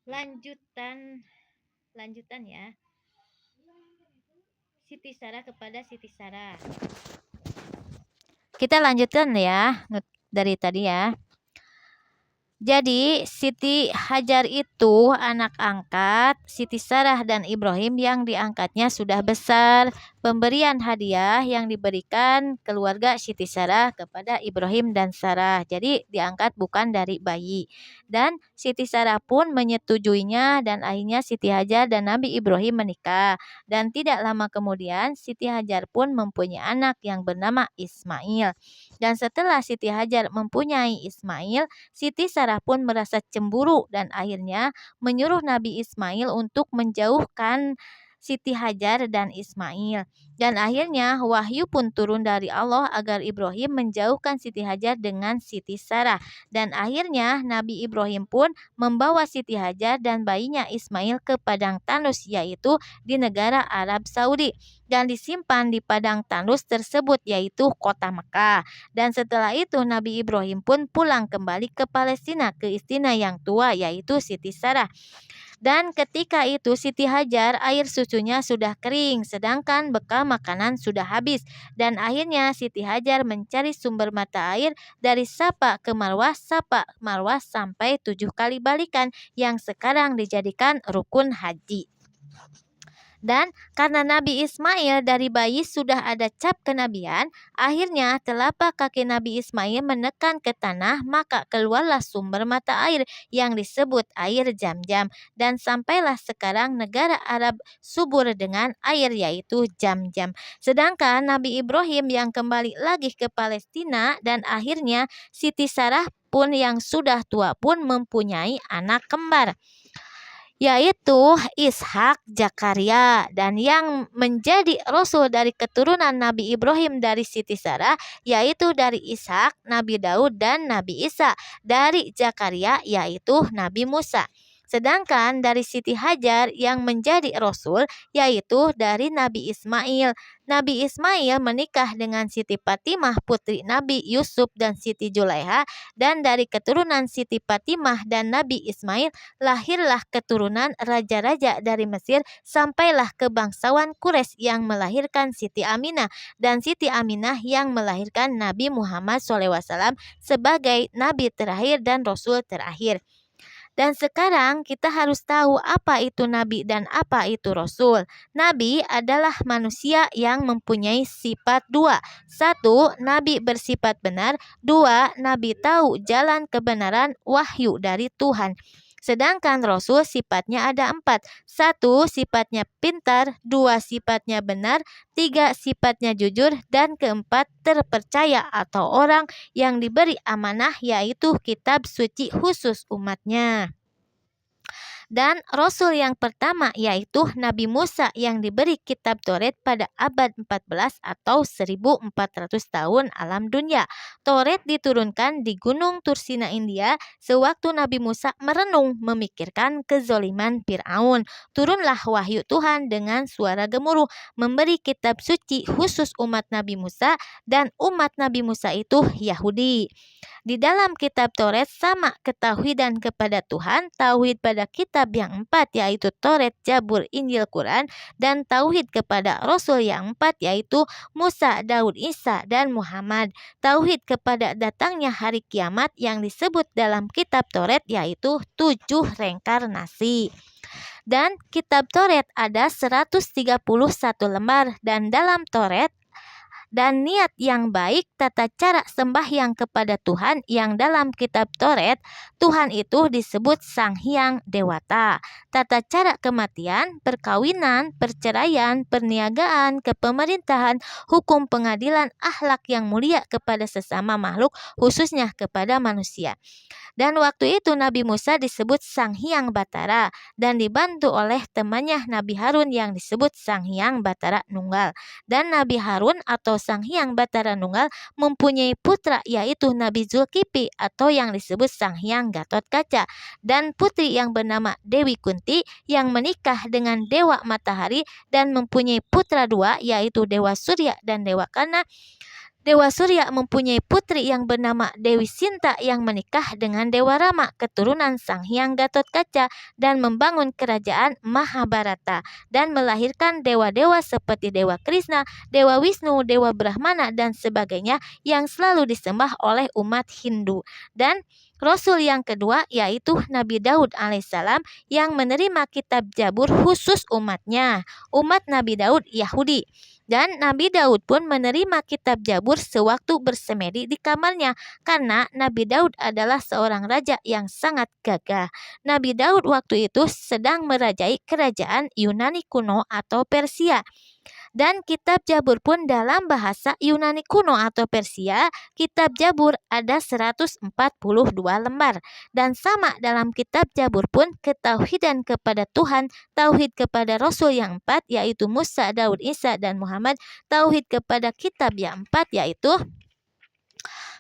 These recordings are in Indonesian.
Lanjutan ya. Siti Sarah kepada Siti Sarah. Kita lanjutkan ya dari tadi ya. Jadi Siti Hajar itu anak angkat Siti Sarah dan Ibrahim yang diangkatnya sudah besar. Pemberian hadiah yang diberikan keluarga Siti Sarah kepada Ibrahim dan Sarah. Jadi diangkat bukan dari bayi. Dan Siti Sarah pun menyetujuinya dan akhirnya Siti Hajar dan Nabi Ibrahim menikah. Dan tidak lama kemudian Siti Hajar pun mempunyai anak yang bernama Ismail. Dan setelah Siti Hajar mempunyai Ismail, Siti Sarah pun merasa cemburu dan akhirnya menyuruh Nabi Ismail untuk menjauhkan Siti Hajar dan Ismail. Dan akhirnya wahyu pun turun dari Allah agar Ibrahim menjauhkan Siti Hajar dengan Siti Sarah. Dan akhirnya Nabi Ibrahim pun membawa Siti Hajar dan bayinya Ismail ke Padang Tandus, yaitu di negara Arab Saudi. Dan disimpan di Padang Tandus tersebut, yaitu kota Mekah. Dan setelah itu Nabi Ibrahim pun pulang kembali ke Palestina, ke istina yang tua, yaitu Siti Sarah. Dan ketika itu Siti Hajar air susunya sudah kering, sedangkan bekal makanan sudah habis. Dan akhirnya Siti Hajar mencari sumber mata air dari Safa ke Marwah, sampai 7 kali balikan yang sekarang dijadikan rukun haji. Dan karena Nabi Ismail dari bayi sudah ada cap kenabian, akhirnya telapak kaki Nabi Ismail menekan ke tanah, maka keluarlah sumber mata air yang disebut air Zam-Zam. Dan sampailah sekarang negara Arab subur dengan air, yaitu Zam-Zam. Sedangkan Nabi Ibrahim yang kembali lagi ke Palestina, dan akhirnya Siti Sarah pun yang sudah tua pun mempunyai anak kembar, yaitu Ishak, Zakaria. Dan yang menjadi rasul dari keturunan Nabi Ibrahim dari Siti Sarah, yaitu dari Ishak, Nabi Daud dan Nabi Isa. Dari Zakaria, yaitu Nabi Musa. Sedangkan dari Siti Hajar yang menjadi rasul, yaitu dari Nabi Ismail. Nabi Ismail menikah dengan Siti Fatimah putri Nabi Yusuf dan Siti Julaiha. Dan dari keturunan Siti Fatimah dan Nabi Ismail lahirlah keturunan raja-raja dari Mesir, sampailah ke bangsawan Quraisy yang melahirkan Siti Aminah, dan Siti Aminah yang melahirkan Nabi Muhammad SAW sebagai Nabi terakhir dan Rasul terakhir. Dan sekarang kita harus tahu apa itu Nabi dan apa itu Rasul. Nabi adalah manusia yang mempunyai sifat dua. 1. Nabi bersifat benar. 2. Nabi tahu jalan kebenaran wahyu dari Tuhan. Sedangkan Rasul sifatnya ada 4. 1. Sifatnya pintar. 2. Sifatnya benar. 3. Sifatnya jujur. Dan keempat, terpercaya atau orang yang diberi amanah, yaitu kitab suci khusus umatnya. Dan Rasul yang pertama yaitu Nabi Musa yang diberi kitab Taurat pada abad 14 atau 1400 tahun alam dunia. Taurat diturunkan di Gunung Tursina India sewaktu Nabi Musa merenung memikirkan kezoliman Fir'aun. Turunlah wahyu Tuhan dengan suara gemuruh memberi kitab suci khusus umat Nabi Musa, dan umat Nabi Musa itu Yahudi. Di dalam kitab Taurat sama ketauhidan kepada Tuhan, tauhid pada kitab yang 4 yaitu Taurat, Zabur, Injil, Quran, dan tauhid kepada Rasul yang 4 yaitu Musa, Daud, Isa, dan Muhammad. Tauhid kepada datangnya hari kiamat yang disebut dalam kitab Taurat yaitu 7 reinkarnasi. Dan kitab Taurat ada 131 lembar, dan dalam Taurat dan niat yang baik, tata cara sembahyang kepada Tuhan yang dalam kitab Taurat, Tuhan itu disebut Sang Hyang Dewata. Tata cara kematian, perkawinan, perceraian, perniagaan, kepemerintahan, hukum pengadilan, akhlak yang mulia kepada sesama makhluk, khususnya kepada manusia. Dan waktu itu Nabi Musa disebut Sang Hyang Batara dan dibantu oleh temannya Nabi Harun yang disebut Sang Hyang Batara Nunggal. Dan Nabi Harun atau Sang Hyang Batara Nunggal mempunyai putra yaitu Nabi Zulkifli atau yang disebut Sang Hyang Gatot Kaca, dan putri yang bernama Dewi Kunti yang menikah dengan Dewa Matahari dan mempunyai putra 2 yaitu Dewa Surya dan Dewa Kana. Dewa Surya mempunyai putri yang bernama Dewi Sinta yang menikah dengan Dewa Rama, keturunan Sang Hyang Gatotkaca, dan membangun kerajaan Mahabharata dan melahirkan dewa-dewa seperti Dewa Krishna, Dewa Wisnu, Dewa Brahmana, dan sebagainya yang selalu disembah oleh umat Hindu. Dan Rasul yang kedua yaitu Nabi Daud alaihissalam yang menerima kitab Zabur khusus umatnya, umat Nabi Daud Yahudi. Dan Nabi Daud pun menerima kitab Zabur sewaktu bersemedi di kamarnya karena Nabi Daud adalah seorang raja yang sangat gagah. Nabi Daud waktu itu sedang merajai kerajaan Yunani kuno atau Persia. Dan kitab Zabur pun dalam bahasa Yunani kuno atau Persia, kitab Zabur ada 142 lembar. Dan sama dalam kitab Zabur pun ketauhidan kepada Tuhan, tauhid kepada Rasul yang 4 yaitu Musa, Daud, Isa, dan Muhammad, tauhid kepada kitab yang 4 yaitu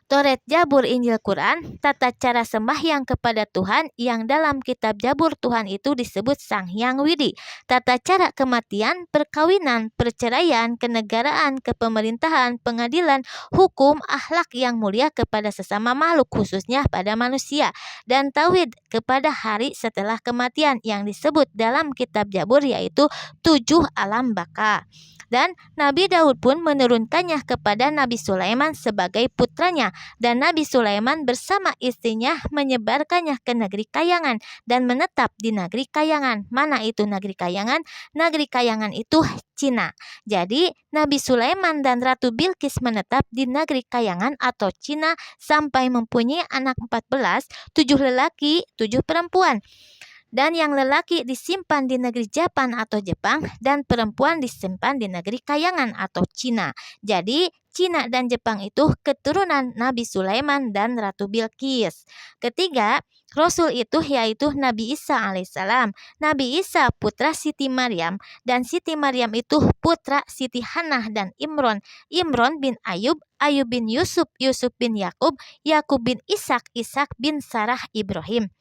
Toret, Zabur, Injil, Quran, tata cara sembahyang kepada Tuhan yang dalam kitab Zabur Tuhan itu disebut Sang Hyang Widi, tata cara kematian, perkawinan, perceraian, kenegaraan, kepemerintahan, pengadilan, hukum, akhlak yang mulia kepada sesama makhluk khususnya pada manusia, dan tauhid kepada hari setelah kematian yang disebut dalam kitab Zabur yaitu 7 alam baka. Dan Nabi Daud pun menurunkannya kepada Nabi Sulaiman sebagai putranya, dan Nabi Sulaiman bersama istrinya menyebarkannya ke negeri Kayangan dan menetap di negeri Kayangan. Mana itu negeri Kayangan? Negeri Kayangan itu Cina. Jadi Nabi Sulaiman dan Ratu Bilqis menetap di negeri Kayangan atau Cina sampai mempunyai anak 14, 7 lelaki, 7 perempuan. Dan yang lelaki disimpan di negeri Japan atau Jepang, dan perempuan disimpan di negeri Kayangan atau Cina. Jadi Cina dan Jepang itu keturunan Nabi Sulaiman dan Ratu Bilqis. Ketiga, Rasul itu yaitu Nabi Isa alaihissalam. Nabi Isa putra Siti Maryam, dan Siti Maryam itu putra Siti Hannah dan Imron. Imron bin Ayub, Ayub bin Yusuf, Yusuf bin Yakub, Yakub bin Ishak, Ishak bin Sarah Ibrahim.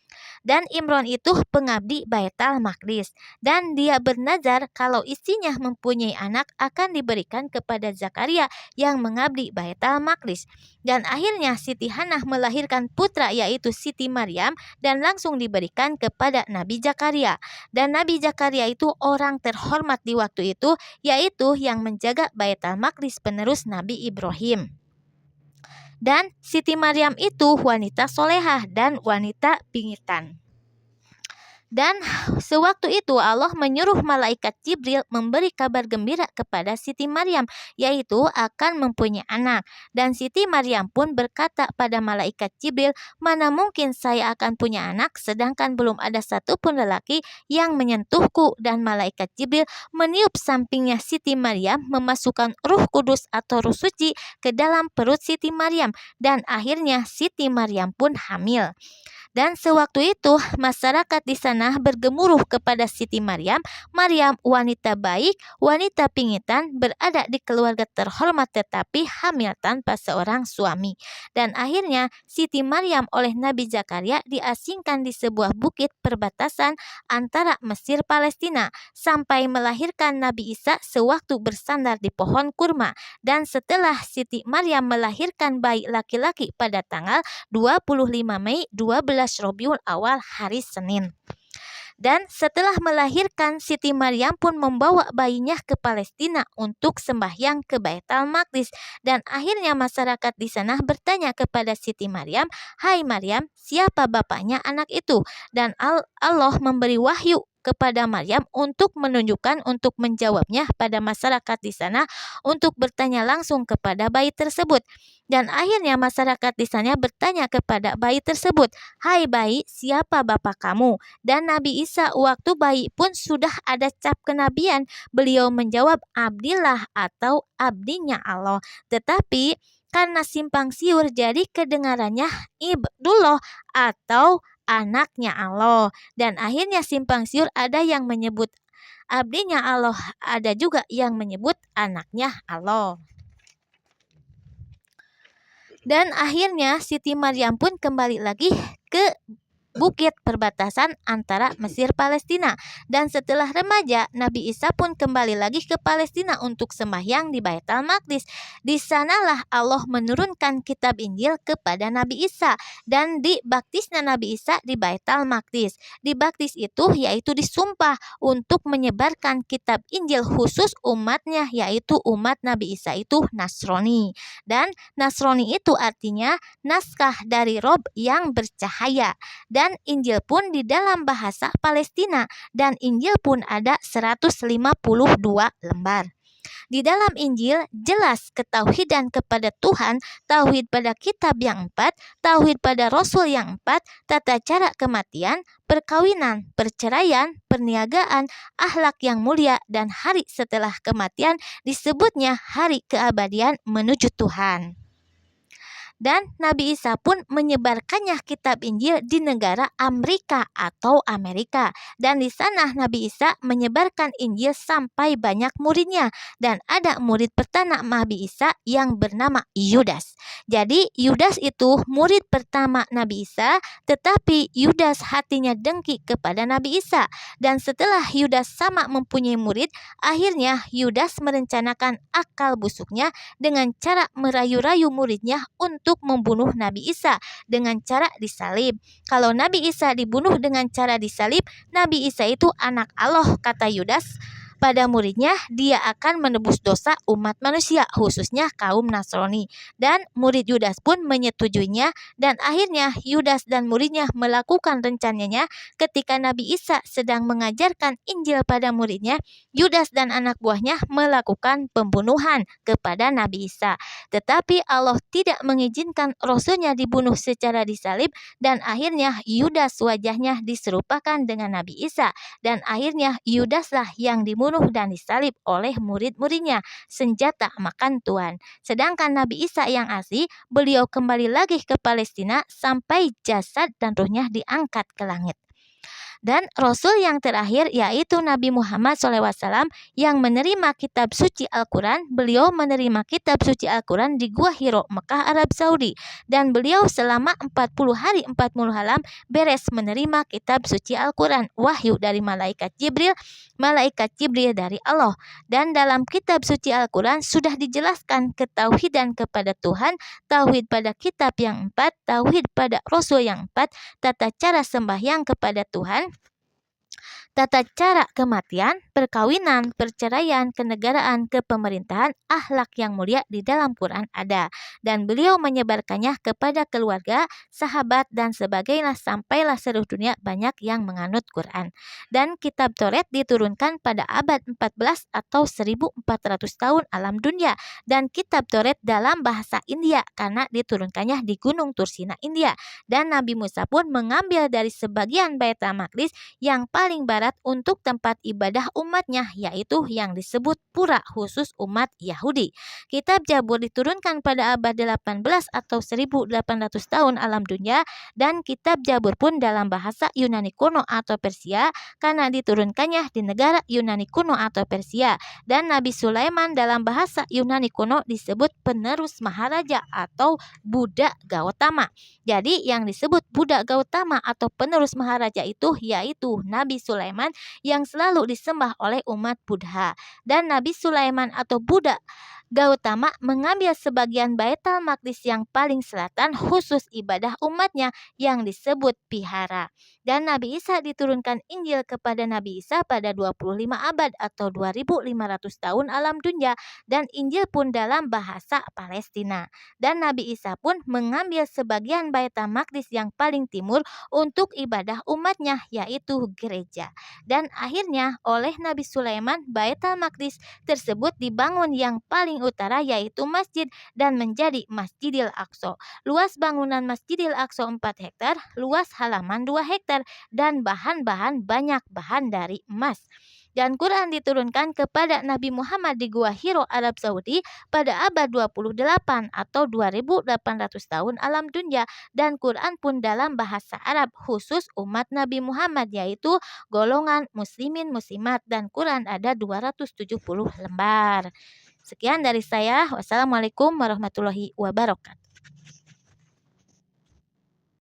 Dan Imron itu pengabdi Baitul Maqdis, dan dia bernazar kalau istrinya mempunyai anak akan diberikan kepada Zakaria yang mengabdi Baitul Maqdis. Dan akhirnya Siti Hannah melahirkan putra yaitu Siti Maryam dan langsung diberikan kepada Nabi Zakaria. Dan Nabi Zakaria itu orang terhormat di waktu itu, yaitu yang menjaga Baitul Maqdis penerus Nabi Ibrahim. Dan Siti Maryam itu wanita solehah dan wanita pingitan. Dan sewaktu itu Allah menyuruh malaikat Jibril memberi kabar gembira kepada Siti Maryam, yaitu akan mempunyai anak. Dan Siti Maryam pun berkata pada malaikat Jibril, mana mungkin saya akan punya anak sedangkan belum ada satupun lelaki yang menyentuhku. Dan malaikat Jibril meniup sampingnya Siti Maryam, memasukkan Ruh Kudus atau Ruh Suci ke dalam perut Siti Maryam, dan akhirnya Siti Maryam pun hamil. Dan sewaktu itu masyarakat di sana bergemuruh kepada Siti Maryam. Maryam wanita baik, wanita pingitan, berada di keluarga terhormat tetapi hamil tanpa seorang suami. Dan akhirnya Siti Maryam oleh Nabi Zakaria diasingkan di sebuah bukit perbatasan antara Mesir Palestina sampai melahirkan Nabi Isa sewaktu bersandar di pohon kurma. Dan setelah Siti Maryam melahirkan bayi laki-laki pada tanggal 25 Mei 12 Rabiul Awal hari Senin. Dan setelah melahirkan, Siti Maryam pun membawa bayinya ke Palestina untuk sembahyang ke Baitul Maqdis. Dan akhirnya masyarakat di sana bertanya kepada Siti Maryam, "Hai Maryam, siapa bapaknya anak itu?" Dan Allah memberi wahyu kepada Maryam untuk menunjukkan, untuk menjawabnya pada masyarakat di sana, untuk bertanya langsung kepada bayi tersebut. Dan akhirnya masyarakat di sana bertanya kepada bayi tersebut, "Hai bayi, siapa bapak kamu?" Dan Nabi Isa waktu bayi pun sudah ada cap kenabian. Beliau menjawab, "Abdillah" atau abdinya Allah. Tetapi karena simpang siur jadi kedengarannya Ibdullah atau anaknya Allah. Dan akhirnya simpang siur, ada yang menyebut abdinya Allah, ada juga yang menyebut anaknya Allah. Dan akhirnya Siti Maryam pun kembali lagi ke bukit perbatasan antara Mesir Palestina. Dan setelah remaja, Nabi Isa pun kembali lagi ke Palestina untuk sembahyang di Baitul Maqdis. Di sanalah Allah menurunkan kitab Injil kepada Nabi Isa dan dibaptisnya Nabi Isa di Baitul Maqdis. Dibaptis itu yaitu disumpah untuk menyebarkan kitab Injil khusus umatnya, yaitu umat Nabi Isa itu Nasrani. Dan Nasrani itu artinya naskah dari Rob yang bercahaya. Dan Injil pun di dalam bahasa Palestina, dan Injil pun ada 152 lembar. Di dalam Injil jelas ketauhidan kepada Tuhan, tauhid pada kitab yang 4, tauhid pada Rasul yang 4, tata cara kematian, perkawinan, perceraian, perniagaan, akhlak yang mulia, dan hari setelah kematian disebutnya hari keabadian menuju Tuhan. Dan Nabi Isa pun menyebarkannya kitab Injil di negara Amerika atau Amerika. Dan di sana Nabi Isa menyebarkan Injil sampai banyak muridnya. Dan ada murid pertama Nabi Isa yang bernama Yudas. Jadi Yudas itu murid pertama Nabi Isa, tetapi Yudas hatinya dengki kepada Nabi Isa. Dan setelah Yudas sama mempunyai murid, akhirnya Yudas merencanakan akal busuknya dengan cara merayu-rayu muridnya untuk membunuh Nabi Isa dengan cara disalib. Kalau Nabi Isa dibunuh dengan cara disalib, Nabi Isa itu anak Allah, kata Yudas pada muridnya, dia akan menebus dosa umat manusia, khususnya kaum Nasrani. Dan murid Yudas pun menyetujuinya, dan akhirnya Yudas dan muridnya melakukan rencananya. Ketika Nabi Isa sedang mengajarkan Injil pada muridnya, Yudas dan anak buahnya melakukan pembunuhan kepada Nabi Isa. Tetapi Allah tidak mengizinkan Rasulnya dibunuh secara disalib, dan akhirnya Yudas wajahnya diserupakan dengan Nabi Isa, dan akhirnya Yudaslah yang dibunuh dan disalib oleh murid-muridnya, senjata makan tuan. Sedangkan Nabi Isa yang asli, beliau kembali lagi ke Palestina sampai jasad dan ruhnya diangkat ke langit. Dan Rasul yang terakhir yaitu Nabi Muhammad SAW yang menerima kitab suci Al-Quran. Beliau menerima kitab suci Al-Quran di Gua Hiro, Mekah, Arab Saudi. Dan beliau selama 40 hari 40 malam beres menerima kitab suci Al-Quran. Wahyu dari malaikat Jibril dari Allah. Dan dalam kitab suci Al-Quran sudah dijelaskan ketauhidan kepada Tuhan, tauhid pada kitab yang 4, tauhid pada Rasul yang 4, tata cara sembahyang kepada Tuhan, tata cara kematian, perkawinan, perceraian, kenegaraan, kepemerintahan, akhlak yang mulia di dalam Quran ada. Dan beliau menyebarkannya kepada keluarga, sahabat, dan sebagainya sampailah seluruh dunia banyak yang menganut Quran. Dan kitab Taurat diturunkan pada abad 14 atau 1400 tahun alam dunia. Dan kitab Taurat dalam bahasa India karena diturunkannya di Gunung Tursina, India. Dan Nabi Musa pun mengambil dari sebagian Baitul Maqdis yang paling barat untuk tempat ibadah umatnya, yaitu yang disebut pura khusus umat Yahudi. Kitab Zabur diturunkan pada abad 18 atau 1800 tahun alam dunia, dan kitab Zabur pun dalam bahasa Yunani kuno atau Persia karena diturunkannya di negara Yunani kuno atau Persia. Dan Nabi Sulaiman dalam bahasa Yunani kuno disebut penerus Maharaja atau Buddha Gautama. Jadi yang disebut Buddha Gautama atau penerus Maharaja itu yaitu Nabi Sulaiman yang selalu disembah oleh umat Buddha. Dan Nabi Sulaiman atau Buddha Gautama mengambil sebagian Baitul Maqdis yang paling selatan khusus ibadah umatnya yang disebut Vihara. Dan Nabi Isa diturunkan Injil kepada Nabi Isa pada 25 abad atau 2500 tahun alam dunia, dan Injil pun dalam bahasa Palestina. Dan Nabi Isa pun mengambil sebagian Baitul Maqdis yang paling timur untuk ibadah umatnya yaitu gereja. Dan akhirnya oleh Nabi Sulaiman Baitul Maqdis tersebut dibangun yang paling utara yaitu masjid dan menjadi Masjidil Aqsa. Luas bangunan Masjidil Aqsa 4 hektar, luas halaman 2 hektar, dan bahan-bahan banyak bahan dari emas. Dan Quran diturunkan kepada Nabi Muhammad di Gua Hiro, Arab Saudi pada abad 28 atau 2800 tahun alam dunia, dan Quran pun dalam bahasa Arab khusus umat Nabi Muhammad yaitu golongan muslimin muslimat, dan Quran ada 270 lembar. Sekian dari saya. Wassalamualaikum warahmatullahi wabarakatuh.